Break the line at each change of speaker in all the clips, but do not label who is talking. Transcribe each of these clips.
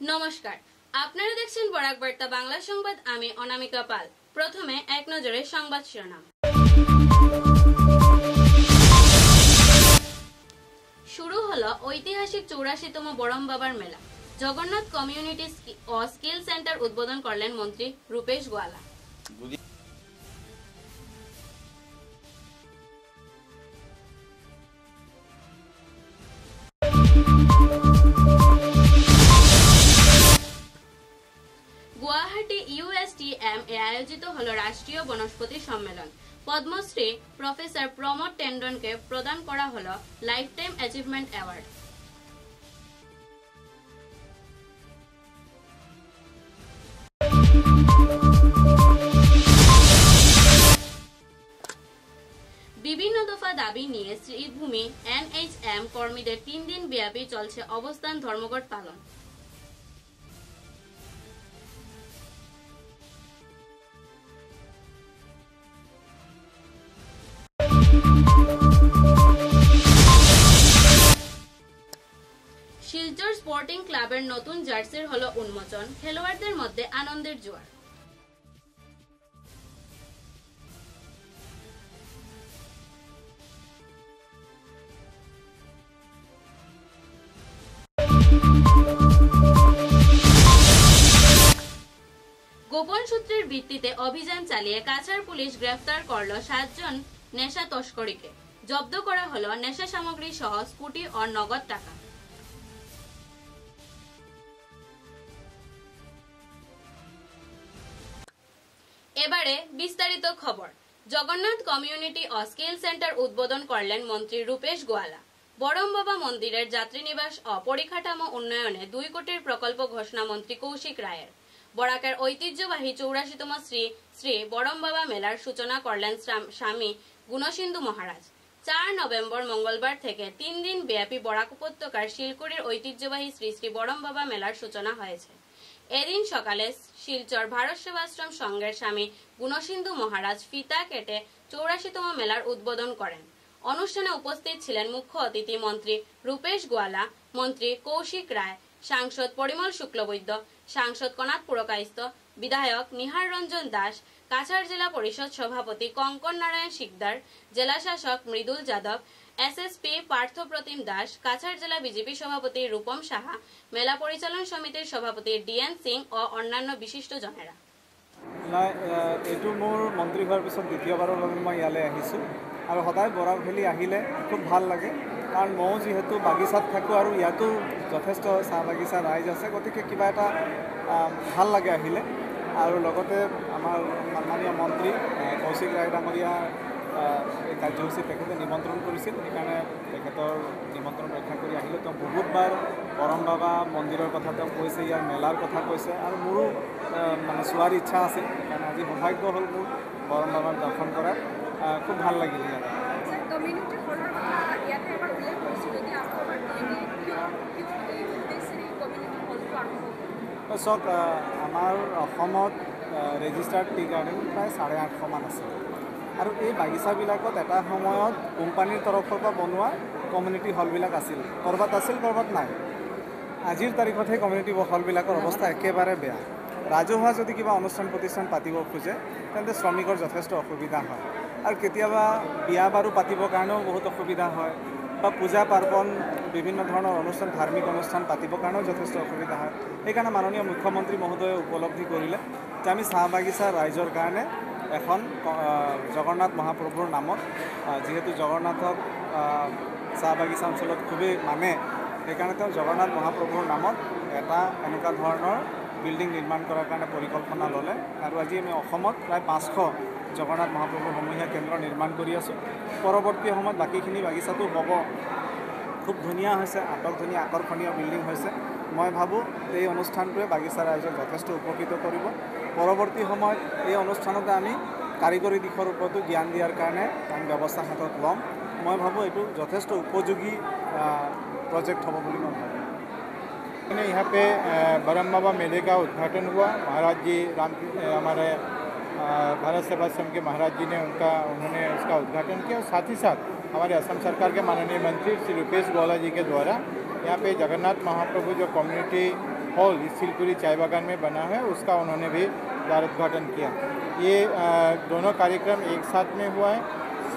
নমস্কার, আপনারা দেখছেন বরাক বার্তা বাংলা সংবাদ। আমি অনামিকা পাল। প্রথমে এক নজরে সংবাদ শিরোনাম। শুরু হলো ঐতিহাসিক 84তম বড়ম বাবার মেলা। জগন্নাথ কমিউনিটি ও স্কিল সেন্টার উদ্বোধন করলেন মন্ত্রী রূপেশ গোয়ালা। গুয়াহাটি USTM এ আয়োজিত হলো রাষ্ট্রীয় বনস্পতি সম্মেলন। পদ্মশ্রী প্রফেসর প্রমোদ টেন্ডনকে প্রদান করা হলো লাইফ টাইম অ্যাচিভমেন্ট অ্যাওয়ার্ড। বিভিন্ন দফা দাবি নিয়ে শ্রীভূমি NHM কর্মীদের 3 দিন ব্যাপী চলছে অবস্থান ধর্মঘট পালন। শিলচর স্পোর্টিং ক্লাবের নতুন জার্সির হলো উন্মোচন। খেলোয়াড়দের মধ্যে আনন্দের জোয়ার। গোপন সূত্রের ভিত্তিতে অভিযান চালিয়ে কাছাড় পুলিশ গ্রেফতার করল 7 জন নেশা তস্করীকে। জব্দ করা হলো নেশা সামগ্রী সহ স্কুটি ও নগদ টাকা। এবারে বিস্তারিত খবর। জগন্নাথ কমিউনিটি ও স্কিল সেন্টার উদ্বোধন করলেন মন্ত্রী রূপেশ গোয়ালা। বড়ম বাবা মন্দিরের যাত্রীনিবাস ও পরিকাঠামো উন্নয়নে 2 কোটির প্রকল্প ঘোষণা মন্ত্রী কৌশিক রায়ের। বরাকের ঐতিহ্যবাহী 84তম শ্রী বড়ম বাবা মেলার সূচনা করলেন স্বামী গুণসিন্ধু মহারাজ। 4 নভেম্বর মঙ্গলবার থেকে 3 দিন ব্যাপী বরাক উপত্যকার শিলকুড়ির ঐতিহ্যবাহী শ্রী শ্রী বড়ম বাবা মেলার সূচনা হয়েছে। এদিন সকালে শিলচর ভারত সেবাশ্রম সংঘের স্বামী গুণসিন্ধু মহারাজ ফিতা কেটে 84তম মেলার উদ্বোধন করেন। অনুষ্ঠানে উপস্থিত ছিলেন মুখ্য অতিথি মন্ত্রী রূপেশ গোয়ালা, মন্ত্রী কৌশিক রায়, সাংসদ পরিমল শুক্লবৈদ্য, সাংসদ কনাথ পুরকাইস্ত, বিধায়ক নিহার রঞ্জন দাস, কাছাড় জেলা পরিষদ সভাপতি কঙ্কন নারায়ণ শিকদার, জেলা শাসক মৃদুল যাদব, SSP পার্থপ্রতিম দাস, কাছাড় জেলা বিজেপি সভাপতি রূপম সাহা, মেলা পরিচালন সমিতির সভাপতি DN সিং ও অন্যান্য বিশিষ্ট জনেরা।
এইটো মোৰ মন্ত্ৰী হোৱাৰ পিছত দ্বিতীয়বাৰৰ বাবে মই ইয়ালৈ আহিছোঁ আৰু সদায় বৰাক ভেলী আহিলে খুব ভাল লাগে, কাৰণ ময়ো যিহেতু বাগিচাত থাকোঁ আৰু ইয়াতো যথেষ্ট চাহ বাগিচা ৰাইজ আছে, গতিকে কিবা এটা ভাল লাগে আহিলে। আৰু লগতে আমাৰ সন্মানীয় মন্ত্ৰী কৌশিক ৰায় ডাঙৰীয়া এই কাৰ্যসূচীত তেখেতে নিমন্ত্ৰণ কৰিছিল, সেইকাৰণে তেখেতৰ নিমন্ত্ৰণ ৰক্ষা কৰি আহিলে। তেওঁ বহুতবাৰ বৰম বাবা মন্দিৰৰ কথা তেওঁ কৈছে, ইয়াৰ মেলাৰ কথা কৈছে, আৰু মোৰো মানে চোৱাৰ ইচ্ছা আছিল, সেইকাৰণে আজি সৌভাগ্য হ'ল মোৰ বৰম বাবাৰ দৰ্শন কৰাৰ। খুব ভাল লাগিল ইয়াত। চাওক, আমাৰ অসমত ৰেজিষ্টাৰ্ড টি গাৰ্ডেন প্ৰায় 850 মান আছে, আৰু এই বাগিচাবিলাকত এটা সময়ত কোম্পানীৰ তৰফৰ পৰা বনোৱা কমিউনিটি হলবিলাক আছিল, ক'ৰবাত আছিল ক'ৰবাত নাই। আজিৰ তাৰিখতহে কমিউনিটি হলবিলাকৰ অৱস্থা একেবাৰে বেয়া। ৰাজহুৱা যদি কিবা অনুষ্ঠান প্ৰতিষ্ঠান পাতিব খোজে তেন্তে শ্ৰমিকৰ যথেষ্ট অসুবিধা হয়, আৰু কেতিয়াবা বিয়া বাৰু পাতিবৰ কাৰণেও বহুত অসুবিধা হয়, বা পূজা পাৰ্বণ বিভিন্ন ধৰণৰ অনুষ্ঠান ধাৰ্মিক অনুষ্ঠান পাতিবৰ কাৰণেও যথেষ্ট অসুবিধা হয়। সেইকাৰণে মাননীয় মুখ্যমন্ত্ৰী মহোদয়ে উপলব্ধি কৰিলে যে আমি চাহ বাগিচা ৰাইজৰ কাৰণে এখন জগন্নাথ মহাপ্ৰভুৰ নামত, যিহেতু জগন্নাথক চাহ বাগিচা অঞ্চলত খুবেই মানে, সেইকাৰণে তেওঁ জগন্নাথ মহাপ্ৰভুৰ নামত এটা এনেকুৱা ধৰণৰ বিল্ডিং নিৰ্মাণ কৰাৰ কাৰণে পৰিকল্পনা ল'লে, আৰু আজি আমি অসমত প্ৰায় 500 জগন্নাথ মহাপ্ৰভুৰ সমূহীয়া কেন্দ্ৰ নিৰ্মাণ কৰি আছোঁ। পৰৱৰ্তী সময়ত বাকীখিনি বাগিচাটো হ'ব। খুব ধুনীয়া হৈছে, আটকধুনীয়া আকৰ্ষণীয় বিল্ডিং হৈছে। মই ভাবোঁ এই অনুষ্ঠানটোৱে বাগিচা ৰাইজক যথেষ্ট উপকৃত কৰিব। পৰৱৰ্তী সময়ত এই অনুষ্ঠানতে আমি কাৰিকৰী দিশৰ ওপৰতো জ্ঞান দিয়াৰ কাৰণে আমি ব্যৱস্থা হাতত ল'ম। मैं भावो ये যথেষ্ট उपयोगी प्रोजेक्ट हम बोली मैं भावो।
यहाँ पे बरम बाबा मेले का उद्घाटन हुआ। महाराज जी हमारे भारत सेवाश्रम के महाराज जी ने उन्होंने उसका उद्घाटन किया, और साथ ही साथ हमारे असम सरकार के माननीय मंत्री श्री रूपेश गोवाला जी के द्वारा यहाँ पे जगन्नाथ महाप्रभु जो कम्युनिटी हॉल इस सिलपुरी चाय बागान में बना है उसका उन्होंने भी द्वारोद्घाटन किया। ये दोनों कार्यक्रम एक साथ में हुआ है।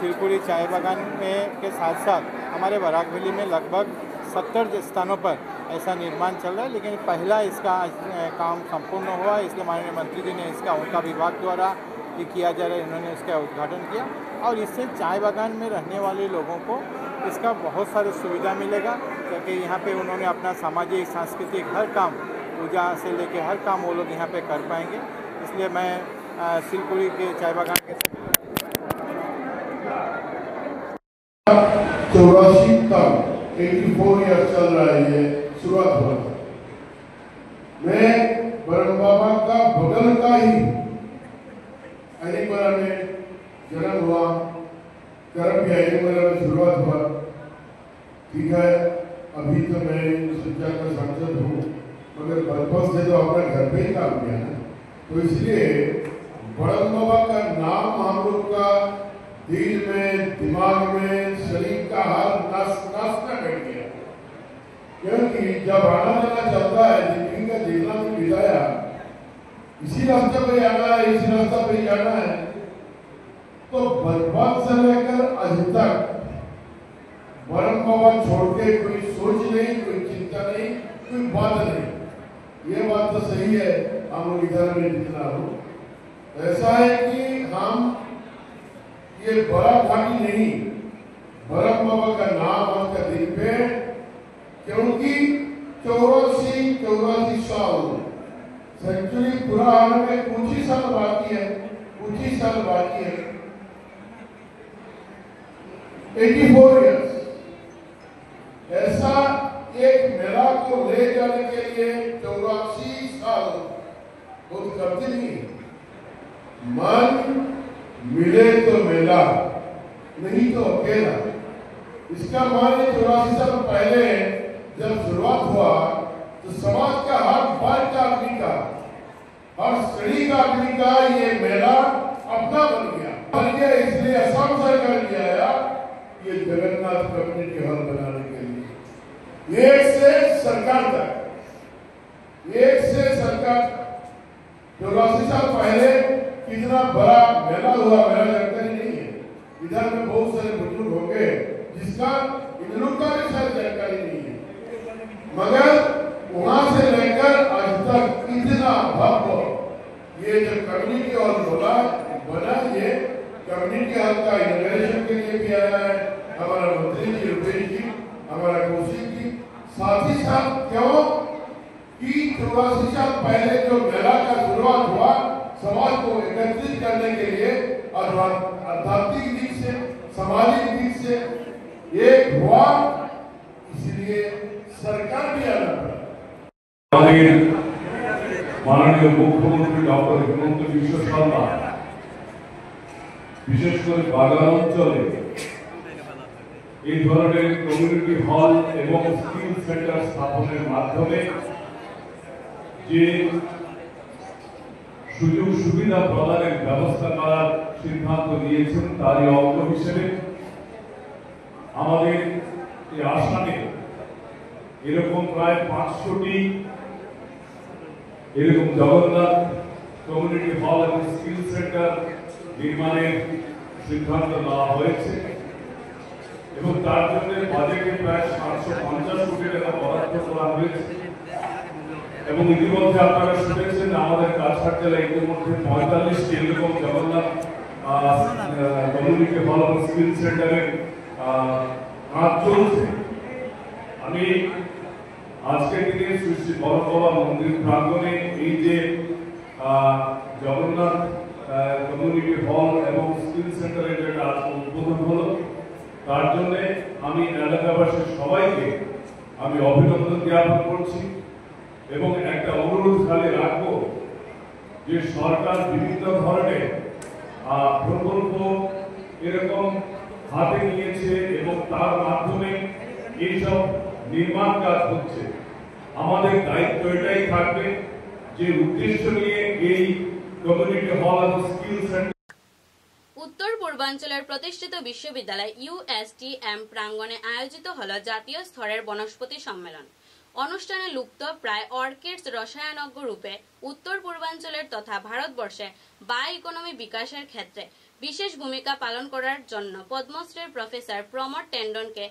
सिलपुरी चाय बागान में के साथ साथ हमारे बराक वैली में लगभग 70 स्थानों पर ऐसा निर्माण चल रहा है, लेकिन पहला इसका काम संपूर्ण हुआ, इसलिए माननीय मंत्री जी ने इसका उनका विभाग द्वारा ये किया जा रहा है, इन्होंने इसका उद्घाटन किया और इससे चाय बागान में रहने वाले लोगों को इसका बहुत सारी सुविधा मिलेगा, क्योंकि यहाँ पे उन्होंने अपना सामाजिक सांस्कृतिक हर काम, पूजा से लेके हर काम वो लोग यहाँ पे कर पाएंगे। इसलिए मैं सिलपुरी के चाय बागान के
84 तक 84 ईयर चल रहा है, ये शुरुआत हुआ। मैं ब्रह्म बाबा का बगल का ही अलीपुरा में जन्म हुआ, कर्म भी अलीपुरा में शुरुआत हुआ। ठीक है, अभी तो मैं शिक्षा का सांसद हूँ, मगर बचपन से तो अपना घर पे ही काम किया ना, तो इसलिए ब्रह्म बाबा का नाम हम लोग का दिल में, दिमाग में, शरीर का हर नस में बैठ गया। क्योंकि जब आना जाना चलता है, जिंदगी का जीना में बिताया, इसी रास्ते पे आना है, इसी रास्ते पे जाना है, तो बचपन से लेकर आज तक ब्रह्म बाबा छोड़ के कोई सोच नहीं, कोई चिंता नहीं, कोई बात नहीं। ये बात तो सही है, हम लोग इधर में जितना हो, ऐसा है कि हम ये बड़ा घाटी नहीं, ब्रह्म बाबा का नाम आपका दिल पे, क्योंकि 84 साल सेंचुरी पूरा आने में कुछ ही साल बाकी है, कुछ ही साल बाकी है। 84 इयर्स ऐसा एक मेला को ले जाने के लिए 84 साल बहुत कठिन नहीं। मन मिले तो मेला, नहीं तो अकेला। इसका मान 84 साल पहले जब शुरुआत हुआ तो समाज का हर वर्ग का आदमी का, हर श्रेणी का आदमी का ये मेला अपना बन गया। इसलिए असम सरकार ने आया ये जगन्नाथ कम्युनिटी हॉल बनाने के लिए, एक से सरकार तक, एक से सरकार। 84 साल पहले कितना बड़ा मेला हुआ मेरा जानकारी नहीं है। इधर में बहुत सारे बुजुर्ग होंगे जिसका इन लोग का भी शायद जानकारी नहीं है, मगर वहां से लेकर आज तक इतना भव्य ये जो कम्युनिटी हॉल बना, ये कम्युनिटी हॉल का इनॉग्रेशन के लिए भी आया है हमारा मंत्री जी रुपेश जी, हमारा कौशिक जी। साथ ही साथ क्यों कि 84 साल पहले जो मेला का शुरुआत हुआ, समाज को एकत्रित करने के लिए आध्यात्मिक दिख से, सामाजिक दिख से एक हुआ, इसलिए सरकार भी आना पड़ा।
माननीय मुख्यमंत्री डॉक्टर हिमंत বিশ্ব শর্মা বিশেষ করে বাগান অঞ্চলে এই ধরনের কমিউনিটি হল এবং স্কিল সেন্টার স্থাপনের মাধ্যমে যে সুযোগ সুবিধা প্রদানের ব্যবস্থা করার সিদ্ধান্ত নিয়েছেন, তারই অঙ্গ হিসেবে আমাদের এই আসামে এরকম প্রায় 500টি এরকম জগন্নাথ কমিউনিটি হল এবং স্কিল সেন্টার নির্মাণের সিদ্ধান্ত নেওয়া হয়েছে এবং তার জন্য বাজেটে প্রায় 750 কোটি টাকা বরাদ্দ করা হয়েছে। এবং ইতিমধ্যে আপনারা শুনেছেন আমাদের কাছাড় জেলায় ইতিমধ্যে 45টি এরকম জগন্নাথ কমিউনিটি হল এবং স্কিল সেন্টারের কাজ চলছে। আমি আজকের দিনে শ্রী বড় বাবা মন্দির প্রাঙ্গণে এই যে জগন্নাথ কমিউনিটি হল এবং স্কিল সেন্টারের যেটা উদ্বোধন হলো, তার জন্য আমি এলাকাবাসীর সবাইকে আমি অভিনন্দন জ্ঞাপন করছি এবং একটা অনুরোধ খালি রাখবো যে সরকার বিভিন্ন ধরনের প্রকল্প এরকম হাতে নিয়েছে এবং তার মাধ্যমে এইসব নির্মাণ কাজ হচ্ছে। আমাদের দায়িত্ব এটাই থাকবে যে উদ্দেশ্য নিয়ে এই কমিউনিটি হল এবং স্কিল সেন্টার
উত্তর পূর্বাঞ্চলের প্রতিষ্ঠিত বিশ্ববিদ্যালয় USTM প্রাঙ্গণে আয়োজিত হল জাতীয় স্তরের বনস্পতি সম্মেলন। অনুষ্ঠানে লুপ্ত প্রায় অর্কিডস রসায়নজ্ঞ রূপে উত্তর পূর্বাঞ্চলের তথা ভারতবর্ষে বায়ো ইকোনমি বিকাশের ক্ষেত্রে বিশেষ ভূমিকা পালন করার জন্য পদ্মশ্রীর প্রফেসর প্রমোদ টেন্ডনকে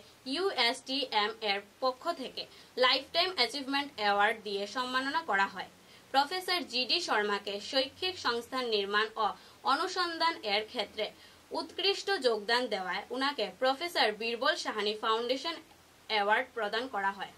USTM এর পক্ষ থেকে লাইফ টাইম অ্যাচিভমেন্ট অ্যাওয়ার্ড দিয়ে সম্মাননা করা হয়। প্রফেসর GD শর্মাকে শৈক্ষিক সংস্থান নির্মাণ ও অনুসন্ধান এর ক্ষেত্রে উৎকৃষ্ট যোগদান দেওয়ায় উনাকে professor Birbal Sahani foundation award প্রদান করা হয়।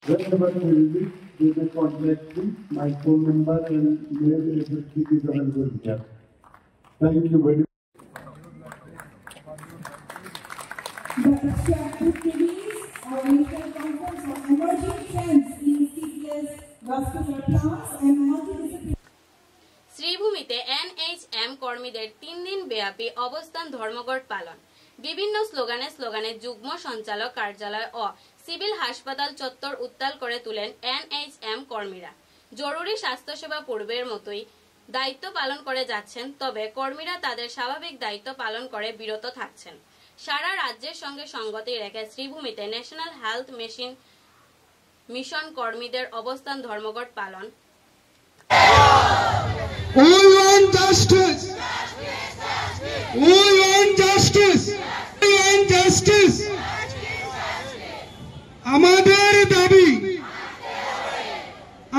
Whenever you will be, you may contact me. My phone number and mail everything is available here. Thank you very much.
The activities or weekend conference of emerging trends in seedless vascular plants and multidisciplinary.
শ্রীভূমিতে NHM কর্মীদের 3 দিন ব্যাপী অবস্থান ধর্মঘট পালন। বিভিন্ন স্লোগানে যুগ্ম সঞ্চালক কার্যালয় ও সিভিল হাসপাতাল চত্বর উত্তাল করে তুলেন NHM কর্মীরা। জরুরি স্বাস্থ্যসেবা পূর্বের মতোই দায়িত্ব পালন করে যাচ্ছেন, তবে কর্মীরা তাদের স্বাভাবিক দায়িত্ব পালন করে বিরত থাকছেন। সারা রাজ্যের সঙ্গে সঙ্গতি রেখে শ্রীভূমিতে ন্যাশনাল হেলথ মিশন কর্মীদের অবস্থান ধর্মঘট পালন।
We want justice. We want justice. We want justice. আমাদের দাবি,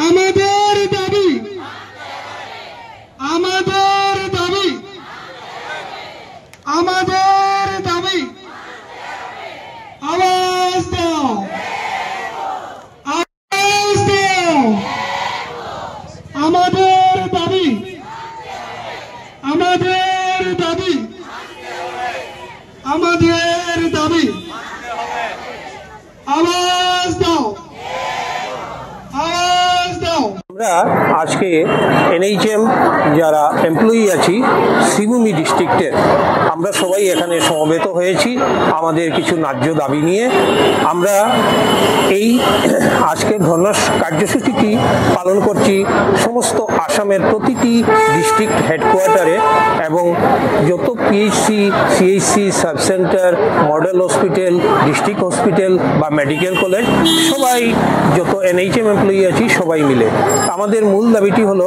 আমাদের দাবি, আমাদের দাবি, আমাদের দাবি, আওয়াজ দাও, আওয়াজ দাও, আমাদের দাবি, আমাদের দাবি, আমাদের দাবি, আওয়াজ দাও, আওয়াজ দাও।
আমরা আজকে NHM যারা এমপ্লয়ি আছি শ্রীভূমি ডিস্ট্রিক্টের, আমরা সবাই এখানে সমবেত হয়েছি আমাদের কিছু ন্যায্য দাবি নিয়ে। আমরা এই আজকের ধর্ণা কার্যসূচিটি পালন করছি সমস্ত আসামের প্রতিটি ডিস্ট্রিক্ট হেডকোয়ার্টারে এবং যত PHC, CHC, sub centre, model hospital, district hospital বা মেডিকেল কলেজ, সবাই যত NHM এমপ্লয়ি আছি সবাই মিলে আমাদের মূল দাবিটি হলো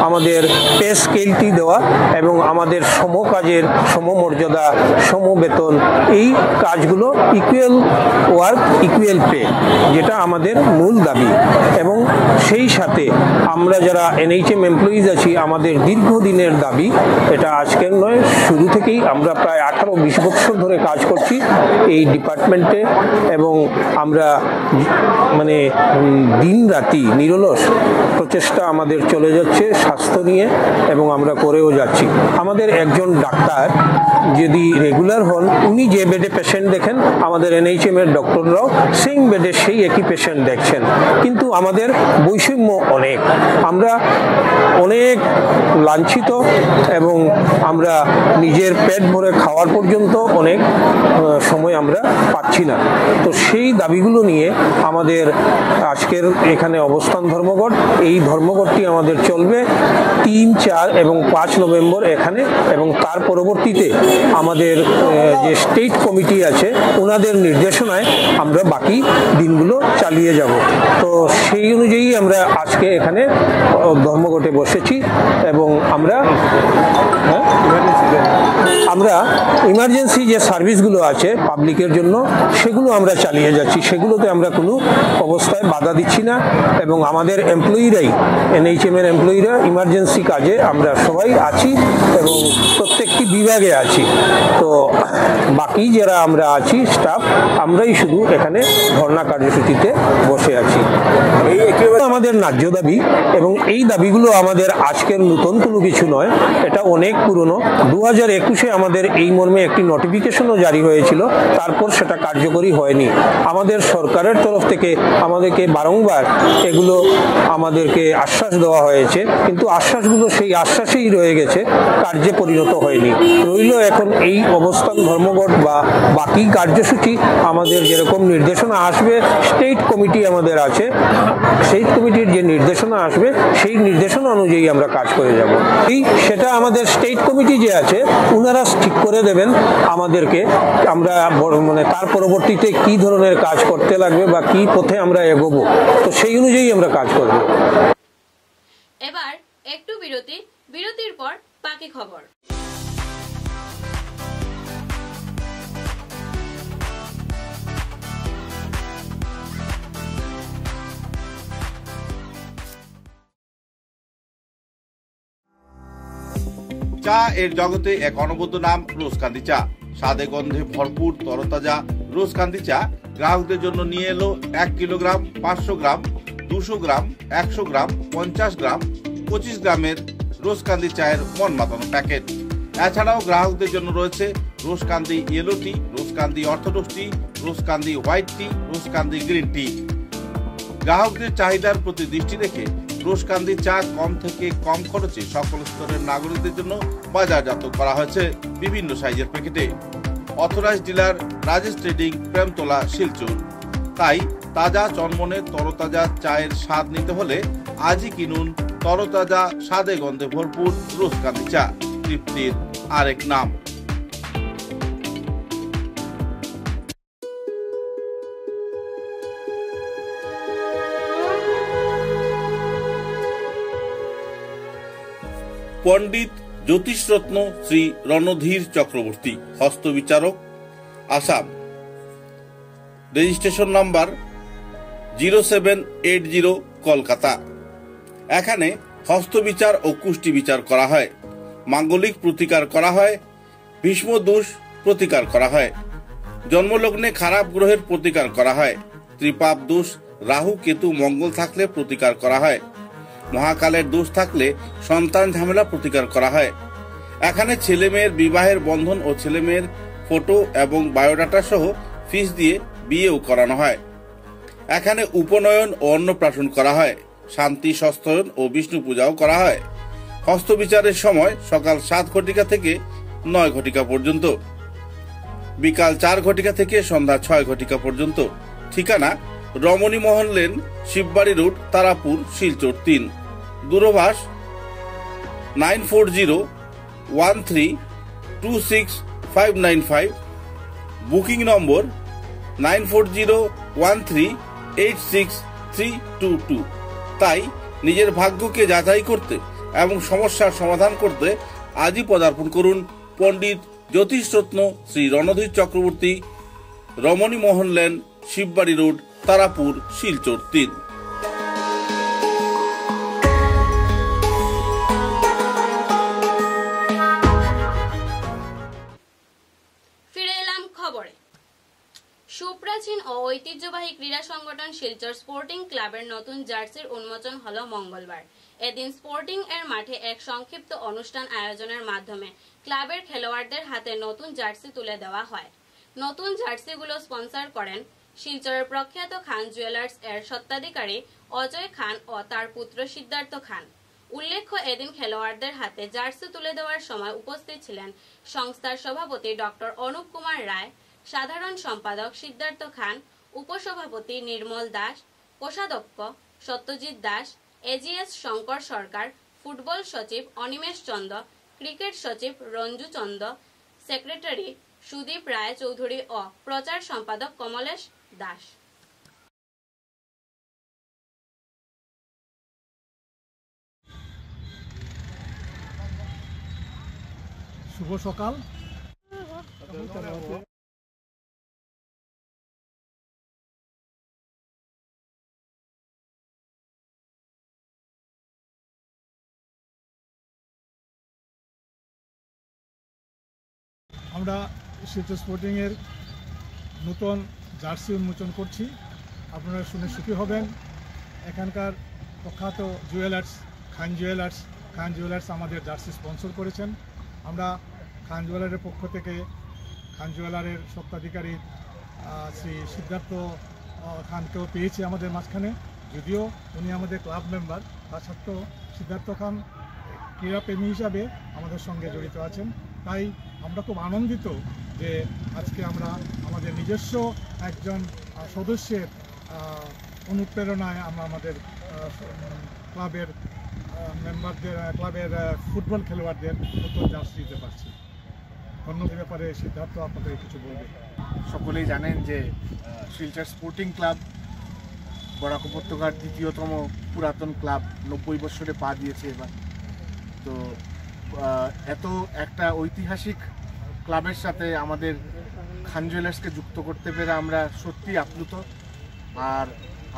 আমাদের পে স্কেলটি দেওয়া এবং আমাদের সম কাজের সমমর্যাদা, সমবেতন, এই কাজগুলো ইকুয়াল ওয়ার্ক ইকুয়াল পে, যেটা আমাদের মূল দাবি। এবং সেই সাথে আমরা যারা NHM এমপ্লয়িজ আছি আমাদের দীর্ঘদিনের দাবি, এটা আজকের নয়, শুরু থেকেই আমরা প্রায় 18-20 বছর ধরে কাজ করছি এই ডিপার্টমেন্টে এবং আমরা মানে দিন রাতি নিরলস প্রচেষ্টা আমাদের চলে যাচ্ছে স্বাস্থ্য নিয়ে এবং আমরা করেও যাচ্ছি। আমাদের একজন ডাক্তার যদি রেগুলার হন, উনি যে বেডে পেশেন্ট দেখেন আমাদের NHM এর ডক্টররাও সেই বেডে সেই একই পেশেন্ট দেখছেন, কিন্তু আমাদের বৈষম্য অনেক, আমরা অনেক লাঞ্ছিত এবং আমরা নিজের পেট ভরে খাওয়ার পর্যন্ত অনেক সময় আমরা পাচ্ছি না। তো সেই দাবিগুলো নিয়ে আমাদের আজকের এখানে অবস্থান ধর্মঘট। এই ধর্মঘটে কনসার্টটি আমাদের চলবে 3, 4 এবং 5 নভেম্বর এখানে, এবং তার পরবর্তীতে আমাদের যে স্টেট কমিটি আছে ওনাদের নির্দেশনায় আমরা বাকি দিনগুলো চালিয়ে যাব। তো সেই অনুযায়ী আমরা আজকে এখানে ধর্মঘটে বসেছি এবং আমরা ইমার্জেন্সি যে সার্ভিসগুলো আছে পাবলিকের জন্য সেগুলো আমরা চালিয়ে যাচ্ছি, সেগুলোতে আমরা কোনো অবস্থায় বাধা দিচ্ছি না। এবং আমাদের এমপ্লয়িরাই, NHM এর এমপ্লয়িরা ইমার্জেন্সি কাজে আমরা সবাই আছি এবং প্রত্যেকটি বিভাগে আছি। তো বাকি যারা আমরা আছি স্টাফ, আমরাই শুধু এখানে ধর্ণা কার্যসূচিতে বসে আছি। এই আমাদের ন্যায্য দাবি, এবং এই দাবিগুলো আমাদের আজকের নতুন কোনো কিছু নয়, এটা অনেক পুরনো। 2021-এ আমাদের এই মর্মে একটি নোটিফিকেশনও জারি হয়েছিল, তারপর সেটা কার্যকরী হয়নি। আমাদের সরকারের তরফ থেকে আমাদেরকে বারংবার এগুলো আমাদেরকে আশ্বাস দেওয়া হয়েছে, কিন্তু আশ্বাসগুলো সেই আশ্বাসেই রয়ে গেছে, কার্যে পরিণত হয়নি। রইল এখন এই অবস্থান ধর্মঘট বা বাকি কার্যসূচি। আমাদের যেরকম নির্দেশনা আসবে, স্টেট কমিটি আমাদের আছে, স্টেট কমিটির যে নির্দেশনা আসবে সেই নির্দেশনা অনুযায়ী আমরা কাজ করে যাব। সেটা আমাদের স্টেট কমিটি যে আছে ওনারা ঠিক করে দেবেন আমাদেরকে, আমরা মানে তার পরবর্তীতে কি ধরনের কাজ করতে লাগবে বা কি পথে আমরা এগোবো, তো সেই অনুযায়ী আমরা কাজ করব।
এবার একটু বিরতির পর বাকি খবর।
চা এর জগতে এক অনবদ্য নাম রোজকান্দি চা। স্বাদে গন্ধে ভরপুর তরতাজা রোজকান্দি চা গ্রাহকদের জন্য নিয়ে এলো 1 কিলোগ্রাম, 500 গ্রাম, 200 গ্রাম, 100 গ্রাম, 50 গ্রাম, 25 গ্রামের রোজকান্দি চায়ের মন মাতানো প্যাকেট। এছাড়াও গ্রাহকদের জন্য রয়েছে রোজকান্দি ইয়েলো টি, রোজকান্দি অর্থোডক্স টি, রোজকান্দি হোয়াইট টি, রোজকান্দি গ্রিন টি। গ্রাহকদের চাহিদার প্রতি দৃষ্টি রেখে রোজকান্দি চা কম থেকে কম খরচে সকল স্তরের নাগরিকদের জন্য বাজারজাত করা হয়েছে বিভিন্ন সাইজের প্যাকেটে। Authorised dealer Rajesh trading, Premtala, Silchar. তাই তাজা চনমনে তরতাজা চায়ের স্বাদ নিতে হলে আজই কিনুন তরতাজা স্বাদে গন্ধে ভরপুর রোজকান্দি চা, তৃপ্তির আরেক নাম। পণ্ডিত জ্যোতিষরত্ন শ্রী রণধীর চক্রবর্তী, হস্তবিচারক, আসাম। Registration number 0780, Kolkata. এখানে হস্তবিচার ও কুষ্টি বিচার করা হয়, মাঙ্গলিক প্রতিকার করা হয়, ভীষ্মদোষ প্রতিকার করা হয়, জন্মলগ্নে খারাপ গ্রহের প্রতিকার করা হয়, ত্রিপাপ দোষ, রাহু কেতু মঙ্গল থাকলে প্রতিকার করা হয়, মহাকালের দোষ থাকলে সন্তান ঝামেলা প্রতিকার করা হয়। এখানে ছেলে মেয়ের বিবাহের বন্ধন ও ছেলে মেয়ের ফটো এবং বায়োডাটা সহ ফিস দিয়ে বিয়েও করানো হয়। এখানে উপনয়ন ও অন্নপ্রাশন করা হয়, শান্তি সস্তয়ন ও বিষ্ণু পূজাও করা হয়। হস্তবিচারের সময় সকাল 7 ঘটিকা থেকে 9 ঘটিকা পর্যন্ত, বিকাল 4 ঘটিকা থেকে সন্ধ্যা 6 ঘটিকা পর্যন্ত। ঠিকানা রমণী মোহন লেন, শিববাড়ি রোড, তারাপুর, শিলচর 3। দূরভাষ 9401326595। Booking number 9401386322। তাই নিজের ভাগ্যকে যাচাই করতে এবং সমস্যার সমাধান করতে আজই পদার্পণ করুন পণ্ডিত জ্যোতিষরত্ন শ্রী রণধীর চক্রবর্তী, রমণী মোহন লেন, শিববাড়ি রোড, তারাপুর, শিলচর 3।
ফিরে এলাম খবরে। সুপ্রাচীন ও ঐতিহ্যবাহী ক্রীড়া সংগঠন শিলচর স্পোর্টিং ক্লাবের নতুন জার্সির উন্মোচন হলো মঙ্গলবার। এদিন স্পোর্টিং এর মাঠে এক সংক্ষিপ্ত অনুষ্ঠান আয়োজনের মাধ্যমে ক্লাবের খেলোয়াড়দের হাতে নতুন জার্সি তুলে দেওয়া হয়। নতুন জার্সিগুলো স্পন্সর করেন শিলচরের প্রখ্যাত খান জুয়েলার্স এর স্বত্বাধিকারী অজয় খান ও তার পুত্র সিদ্ধার্থ খান। উল্লেখ্য, এদিন খেলোয়াড়দের হাতে জার্সি তুলে দেওয়ার সময় উপস্থিত ছিলেন সংস্থার সভাপতি ডক্টর অনুপ কুমার রায়, সাধারণ সম্পাদক সিদ্ধার্থ খান, উপসভাপতি নির্মল দাস, কোষাধ্যক্ষ সত্যজিৎ দাস, এজিএস শঙ্কর সরকার, ফুটবল সচিব অনিমেষ চন্দ, ক্রিকেট সচিব রঞ্জু চন্দ, সেক্রেটারি সুদীপ রায় চৌধুরী ও প্রচার সম্পাদক কমলেশ দাস।
শুভ সকাল। আমরা শিলচর স্পোর্টিংয়ের নতুন জার্সি উন্মোচন করছি। আপনারা শুনে সুখী হবেন। এখানকার প্রখ্যাত জুয়েলার্স খান জুয়েলার্স আমাদের জার্সি স্পন্সর করেছেন। আমরা খান জুয়েলারের পক্ষ থেকে খান জুয়েলারের স্বত্বাধিকারী শ্রী সিদ্ধার্থ খানকেও পেয়েছি আমাদের মাঝখানে। যদিও উনি আমাদের ক্লাব মেম্বার, তা সত্ত্বেও সিদ্ধার্থ খান ক্রীড়াপ্রেমী হিসাবে আমাদের সঙ্গে জড়িত আছেন। তাই আমরা খুব আনন্দিত যে আজকে আমরা আমাদের নিজস্ব একজন সদস্যের অনুপ্রেরণায় আমরা আমাদের ক্লাবের মেম্বারদের, ক্লাবের ফুটবল খেলোয়াড়দের নতুন জার্সি দিতে পারছি। অন্যদের ব্যাপারে সিদ্ধার্থ আপনাদের কিছু বলবে।
সকলেই জানেন যে শিলচর স্পোর্টিং ক্লাব বরাক উপত্যকার দ্বিতীয়তম পুরাতন ক্লাব, 90 বছরে পা দিয়েছে এবার। তো এত একটা ঐতিহাসিক ক্লাবের সাথে আমাদের খান জুয়েলার্সকে যুক্ত করতে পেরে আমরা সত্যি আপ্লুত। আর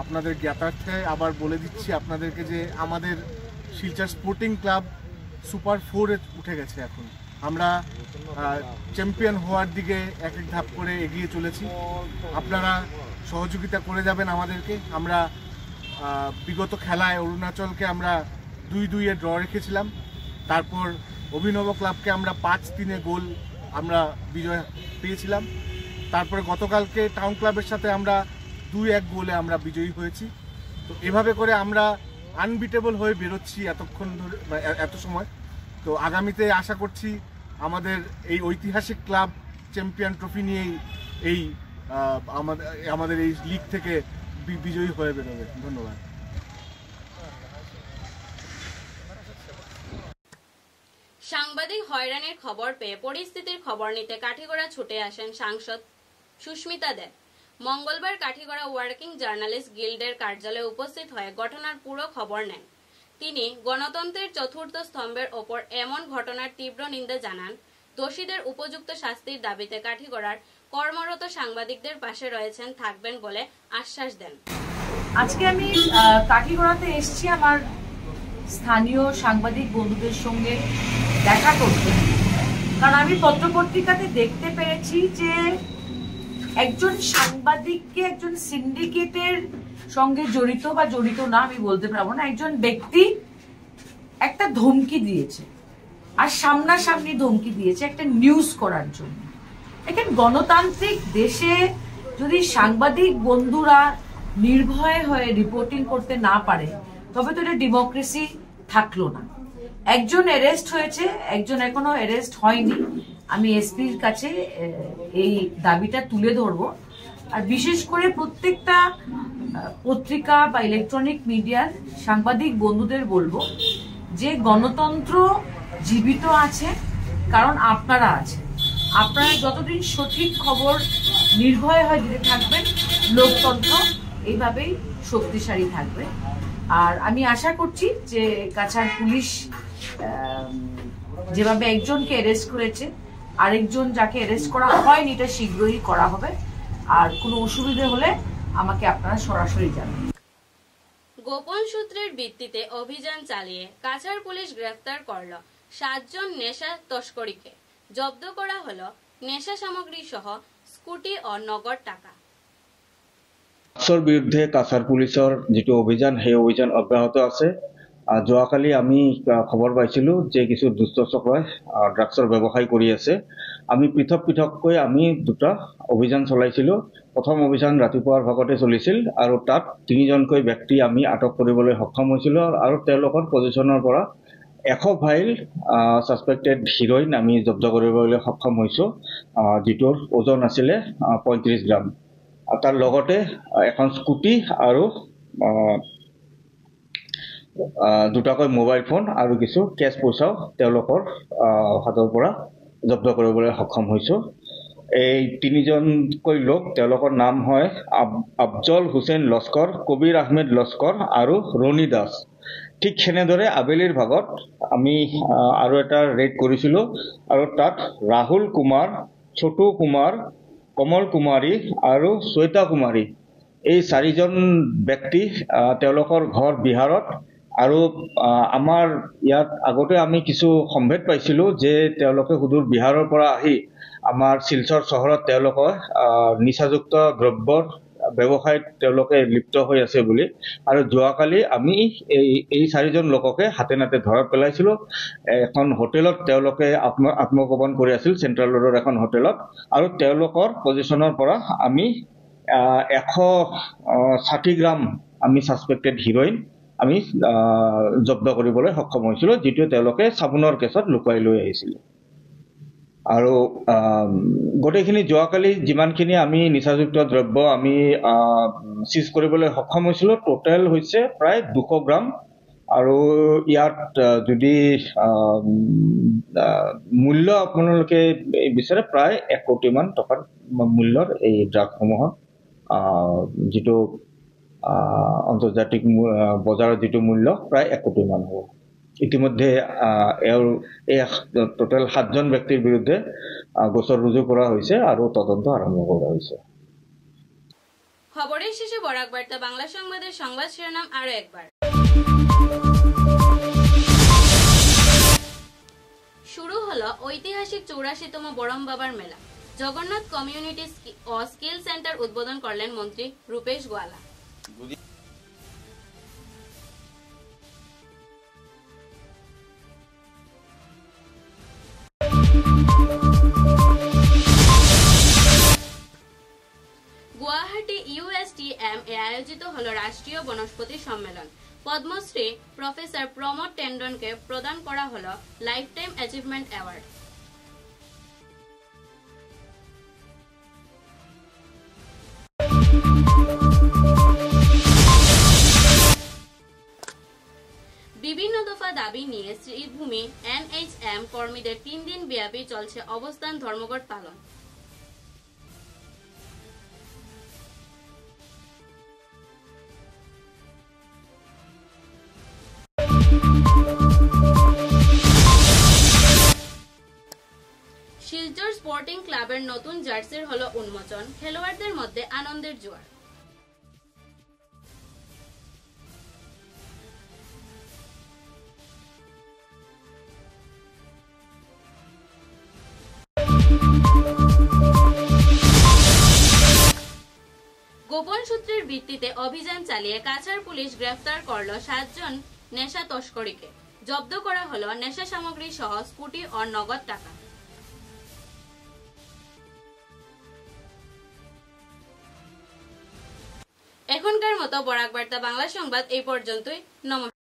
আপনাদের জ্ঞাতার্থে আবার বলে দিচ্ছি আপনাদেরকে যে আমাদের শিলচর স্পোর্টিং ক্লাব সুপার 4-এ উঠে গেছে। এখন আমরা চ্যাম্পিয়ন হওয়ার দিকে এক এক ধাপ করে এগিয়ে চলেছি। আপনারা সহযোগিতা করে যাবেন আমাদেরকে। আমরা বিগত খেলায় অরুণাচলকে আমরা 2-2-এ ড্র রেখেছিলাম। তারপর অভিনব ক্লাবকে আমরা 5-3-এ গোল আমরা বিজয় পেয়েছিলাম। তারপরে গতকালকে টাউন ক্লাবের সাথে আমরা 2-1 গোলে আমরা বিজয়ী হয়েছি। তো এভাবে করে আমরা আনবিটেবল হয়ে বেরোচ্ছি এতক্ষণ ধরে, এত সময়। তো আগামীতে আশা করছি আমাদের এই ঐতিহাসিক ক্লাব চ্যাম্পিয়ন ট্রফি নিয়েই এই আমাদের এই লিগ থেকে বিজয়ী হয়ে বেরোবে। ধন্যবাদ।
সাংবাদিক হয়রানির খবর পেয়ে পরিস্থিতির খবর নিতে কাঠিগড়া ছুটে আসেন সাংসদ সুস্মিতা দেব। মঙ্গলবার কাঠিগড়া ওয়ার্কিং জার্নালিস্ট গিল্ডের কার্যালয়ে উপস্থিত হয়ে ঘটনার পুরো খবর নেন। তিনি গণতন্ত্রের চতুর্থ স্তম্ভের ওপর এমন ঘটনার তীব্র নিন্দা জানান। দোষীদের উপযুক্ত শাস্তির দাবিতে কাঠিগড়ার কর্মরত সাংবাদিকদের পাশে রয়েছেন, থাকবেন বলে আশ্বাস দেন।
আজকে আমি কাঠিগড়াতে এসেছি আমার স্থানীয় সাংবাদিক বন্ধুদের সঙ্গে দেখা করতে, কারণ আমি পত্রপত্রিকাতে দেখতে পেরেছি যে একজন সাংবাদিককে একজন সিন্ডিকেটের সঙ্গে জড়িত বা জড়িত না আমি বলতে পারবো না, একজন ব্যক্তি একটা ধমকি দিয়েছে, আর সামনাসামনি ধমকি দিয়েছে একটা নিউজ করার জন্য। এখানে গণতান্ত্রিক দেশে যদি সাংবাদিক বন্ধুরা নির্ভয়ে হয়ে রিপোর্টিং করতে না পারে তবে তো এটা ডেমোক্রেসি থাকলো না। একজন অ্যারেস্ট হয়েছে, একজন এখনো অ্যারেস্ট হয়নি। আমি এসপির কাছে এই দাবিটা তুলে ধরবো। আর বিশেষ করে প্রত্যেকটা পত্রিকা বা ইলেকট্রনিক মিডিয়ার সাংবাদিক বন্ধুদের বলবো যে গণতন্ত্র জীবিত আছে, কারণ আপনারা আছেন। আপনারা যতদিন সঠিক খবর নির্ভয় হয়ে দিতে থাকবেন, লোকতন্ত্র এইভাবেই শক্তিশালী থাকবে। আর আমি আশা করছি যে কাছাড় পুলিশ যেভাবে একজনকে অ্যারেস্ট করেছে, আরেকজন যাকে অ্যারেস্ট করা হয়নি এটা শীঘ্রই করা হবে। আর কোনো অসুবিধা হলে আমাকে আপনারা সরাসরি জানান।
গোপন সূত্রের ভিত্তিতে অভিযান চালিয়ে কাছাড় পুলিশ গ্রেফতার করল 7 জন নেশা তস্করীকে। জব্দ করা হলো নেশা সামগ্রী সহ স্কুটি ও নগদ টাকা।
ড্ৰাগছৰ বিৰুদ্ধে কাছাৰ পুলিচৰ যিটো অভিযান, সেই অভিযান অব্যাহত আছে। যোৱাকালি আমি খবৰ পাইছিলোঁ যে কিছু দুষ্ট চক্ৰই ড্ৰাগছৰ ব্যৱসায় কৰি আছে। আমি পৃথক পৃথককৈ আমি 2টা অভিযান চলাইছিলোঁ। প্ৰথম অভিযান ৰাতিপুৱাৰ ভাগতে চলিছিল আৰু তাত 3জনকৈ ব্যক্তি আমি আটক কৰিবলৈ সক্ষম হৈছিলোঁ আৰু তেওঁলোকৰ পজিশ্যনৰ পৰা 100 ভাইল ছাছপেক্টেড হিৰইন আমি জব্দ কৰিবলৈ সক্ষম হৈছোঁ, যিটোৰ ওজন আছিলে 35 গ্ৰাম। তাৰ লগতে এখন স্কুটি আৰু দুটাকৈ মোবাইল ফোন আৰু কিছু কেছ পইচাও তেওঁলোকৰ হাতৰ পৰা জব্দ কৰিবলৈ সক্ষম হৈছোঁ। এই তিনিজনকৈ লোক, তেওঁলোকৰ নাম হয় আফজল হুছেইন লস্কৰ, কবিৰ আহমেদ লস্কৰ আৰু ৰণী দাস। ঠিক সেনেদৰে আবেলিৰ ভাগত আমি আৰু এটা ৰেড কৰিছিলোঁ আৰু তাত ৰাহুল কুমাৰ, ছোটু কুমাৰ, কমল কুমাৰী আৰু শ্বেতা কুমাৰী, এই চাৰিজন ব্যক্তি, তেওঁলোকৰ ঘৰ বিহাৰত। আৰু আমাৰ ইয়াত আগতে আমি কিছু সম্ভেদ পাইছিলোঁ যে তেওঁলোকে সুদূৰ বিহাৰৰ পৰা আহি আমাৰ শিলচৰ চহৰত তেওঁলোকে নিচাযুক্ত দ্ৰব্যৰ ব্যৱসায়ত তেওঁলোকে লিপ্ত হৈ আছে বুলি। আৰু যোৱাকালি আমি এই চাৰিজন লোককে হাতে নাতে ধৰা পেলাইছিলোঁ। এখন হোটেলত তেওঁলোকে আত্মগোপন কৰি আছিল, চেণ্ট্ৰেল ৰোডৰ এখন হোটেলত। আৰু তেওঁলোকৰ পজিশ্যনৰ পৰা আমি 160 গ্ৰাম আমি ছাছপেক্টেড হিৰইন আমি জব্দ কৰিবলৈ সক্ষম হৈছিলোঁ, যিটো তেওঁলোকে চাবোনৰ কেছত লুকুৱাই লৈ আহিছিল। আৰু গোটেইখিনি যোৱাকালি যিমানখিনি আমি নিচাযুক্ত দ্ৰব্য আমি চিজ কৰিবলৈ সক্ষম হৈছিলোঁ, টোটেল হৈছে প্ৰায় 200 গ্ৰাম। আৰু ইয়াত যদি মূল্য আপোনালোকে বিচাৰে প্ৰায় 1 কোটিমান টকাৰ মূল্যৰ এই ড্ৰাগসমূহৰ যিটো আন্তৰ্জাতিক বজাৰৰ যিটো মূল্য প্ৰায় 1 কোটিমান হ'ব। ইতিমধ্যে এই টোটেল 7জন ব্যক্তিৰ বিৰুদ্ধে গোচৰ ৰুজু কৰা হৈছে আৰু তদন্ত আৰম্ভ কৰা হৈছে।
খবরের শেষে বরাক বার্তা বাংলা সংবাদের সংবাদ শিরোনাম আরো একবার। শুরু হলো ঐতিহাসিক 84তম বরম বাবার মেলা। জগন্নাথ কমিউনিটি ও স্কিল সেন্টার উদ্বোধন করলেন মন্ত্রী রূপেশ গোয়ালা। গুয়াহাটি USTM এ আয়োজিত হলো রাষ্ট্রীয় বনস্পতি সম্মেলন। পদ্মশ্রী প্রফেসর প্রমোদ টেন্ডনকে প্রদান করা হলো লাইফ টাইম অ্যাচিভমেন্ট অ্যাওয়ার্ড। বিভিন্ন দফা দাবি নিয়ে শ্রীভূমি NHM কর্মীদের 3 দিন ব্যাপী চলছে অবস্থান ধর্মঘট পালন। শিলচর স্পোর্টিং ক্লাবের নতুন জার্সির হলো উন্মোচন, খেলোয়াড়দের মধ্যে আনন্দের জোয়ার। গোপন সূত্রের ভিত্তিতে অভিযান চালিয়ে কাছাড় পুলিশ গ্রেফতার করল 7 জন নেশা তস্করীকে। জব্দ করা হলো নেশা সামগ্রী সহ স্কুটি ও নগদ টাকা। এখনকার মতো বরাক বার্তা বাংলা সংবাদ এই পর্যন্তই। নমস্কার।